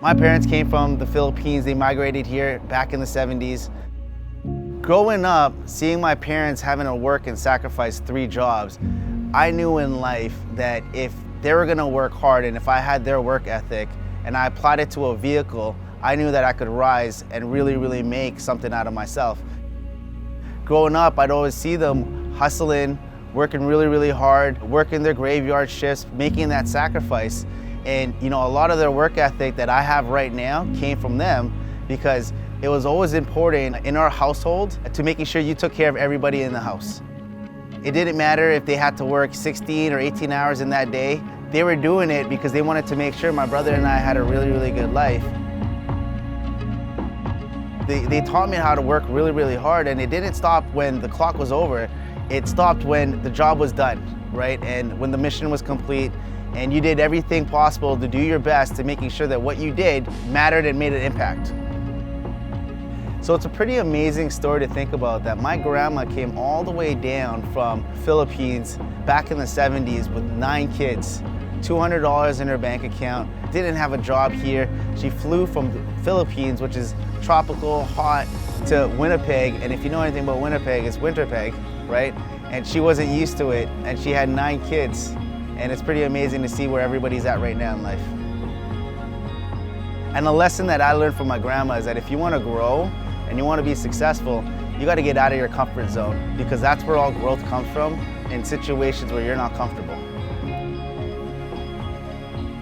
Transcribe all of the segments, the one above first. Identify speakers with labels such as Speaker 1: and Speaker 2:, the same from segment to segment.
Speaker 1: My parents came from the Philippines. They migrated here back in the 70s. Growing up, seeing my parents having to work and sacrifice 3 jobs, I knew in life that if they were gonna work hard and if I had their work ethic and I applied it to a vehicle, I knew that I could rise and really make something out of myself. Growing up, I'd always see them hustling, working really hard, working their graveyard shifts, making that sacrifice. And a lot of their work ethic that I have right now came from them, because it was always important in our household to making sure you took care of everybody in the house. It didn't matter if they had to work 16 or 18 hours in that day. They were doing it because they wanted to make sure my brother and I had a really good life. They taught me how to work really hard, and it didn't stop when the clock was over. It stopped when the job was done, right? And when the mission was complete, and you did everything possible to do your best to making sure that what you did mattered and made an impact. So it's a pretty amazing story to think about, that my grandma came all the way down from Philippines back in the 70s with 9 kids, $200 in her bank account, didn't have a job here. She flew from the Philippines, which is tropical, hot, to Winnipeg, and if you know anything about Winnipeg, it's Winterpeg, right? And she wasn't used to it, and she had 9 kids. And it's pretty amazing to see where everybody's at right now in life. And the lesson that I learned from my grandma is that if you want to grow and you want to be successful, you got to get out of your comfort zone, because that's where all growth comes from, in situations where you're not comfortable.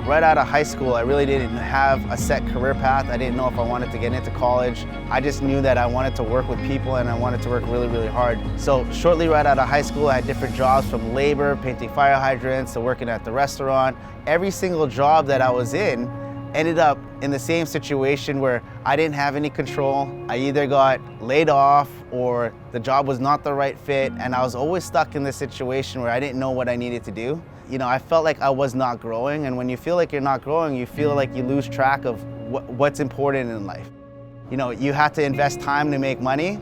Speaker 1: Right out of high school, I really didn't have a set career path. I didn't know if I wanted to get into college. I just knew that I wanted to work with people and I wanted to work really hard. So shortly right out of high school, I had different jobs, from labor, painting fire hydrants, to working at the restaurant. Every single job that I was in ended up in the same situation where I didn't have any control. I either got laid off or the job was not the right fit, and I was always stuck in this situation where I didn't know what I needed to do. I felt like I was not growing, and when you feel like you're not growing, you feel like you lose track of what's important in life. You have to invest time to make money,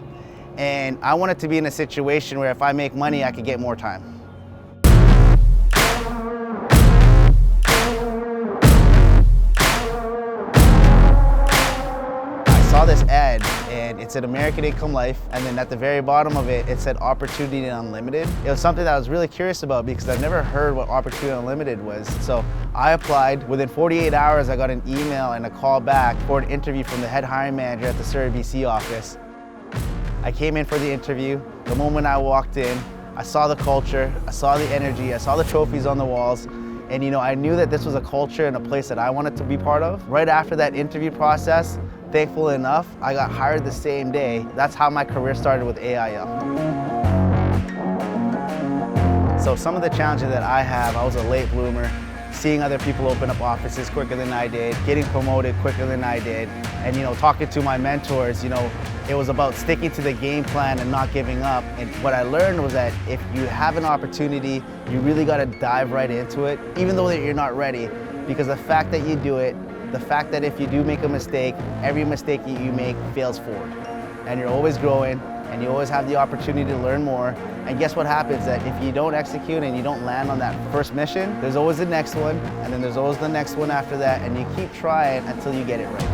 Speaker 1: and I wanted to be in a situation where if I make money, I could get more time. I saw this ad, and it said American Income Life, and then at the very bottom of it, it said Opportunity Unlimited. It was something that I was really curious about because I've never heard what Opportunity Unlimited was. So I applied. Within 48 hours, I got an email and a call back for an interview from the head hiring manager at the Surrey, BC office. I came in for the interview. The moment I walked in, I saw the culture, I saw the energy, I saw the trophies on the walls, and I knew that this was a culture and a place that I wanted to be part of. Right after that interview process, thankful enough, I got hired the same day. That's how my career started with AIL. So some of the challenges that I have, I was a late bloomer, seeing other people open up offices quicker than I did, getting promoted quicker than I did, and talking to my mentors, it was about sticking to the game plan and not giving up. And what I learned was that if you have an opportunity, you really got to dive right into it, even though that you're not ready, because the fact that you do it, the fact that if you do make a mistake, every mistake that you make fails forward. And you're always growing, and you always have the opportunity to learn more. And guess what happens? That if you don't execute and you don't land on that first mission, there's always the next one, and then there's always the next one after that, and you keep trying until you get it right.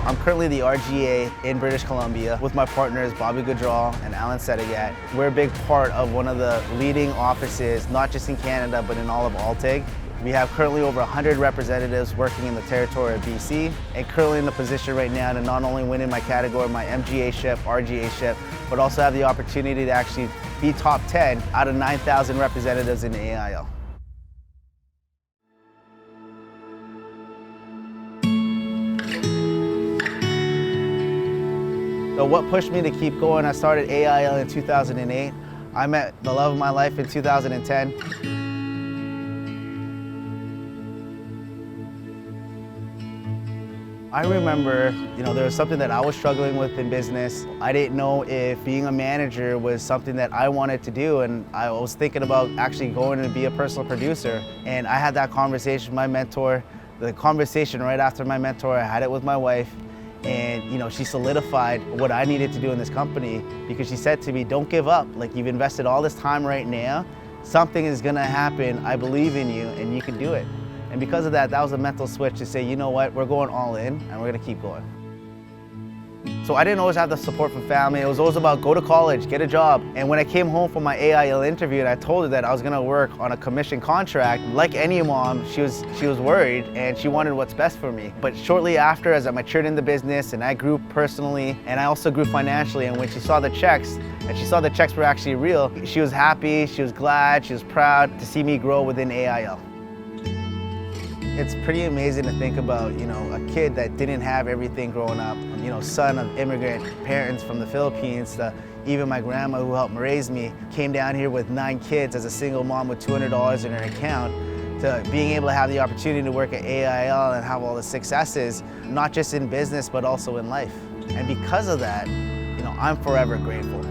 Speaker 1: I'm currently the RGA in British Columbia with my partners Bobby Goodral and Alan Sedigat. We're a big part of one of the leading offices, not just in Canada, but in all of Alteg. We have currently over 100 representatives working in the territory of BC, and currently in the position right now to not only win in my category, my MGA-ship, RGA-ship, but also have the opportunity to actually be top 10 out of 9,000 representatives in the AIL. So what pushed me to keep going? I started AIL in 2008. I met the love of my life in 2010. I remember, there was something that I was struggling with in business. I didn't know if being a manager was something that I wanted to do, and I was thinking about actually going to be a personal producer. And I had that conversation with my mentor. The conversation right after my mentor, I had it with my wife, and she solidified what I needed to do in this company, because she said to me, don't give up. Like, you've invested all this time right now. Something is gonna happen. I believe in you and you can do it. And because of that, that was a mental switch to say, you know what, we're going all in and we're gonna keep going. So I didn't always have the support from family. It was always about go to college, get a job. And when I came home from my AIL interview and I told her that I was gonna work on a commission contract, like any mom, she was worried and she wanted what's best for me. But shortly after, as I matured in the business and I grew personally and I also grew financially, and when she saw the checks and she saw the checks were actually real, she was happy, she was glad, she was proud to see me grow within AIL. It's pretty amazing to think about, a kid that didn't have everything growing up, son of immigrant parents from the Philippines, to even my grandma who helped raise me, came down here with 9 kids as a single mom with $200 in her account, to being able to have the opportunity to work at AIL and have all the successes, not just in business, but also in life. And because of that, I'm forever grateful.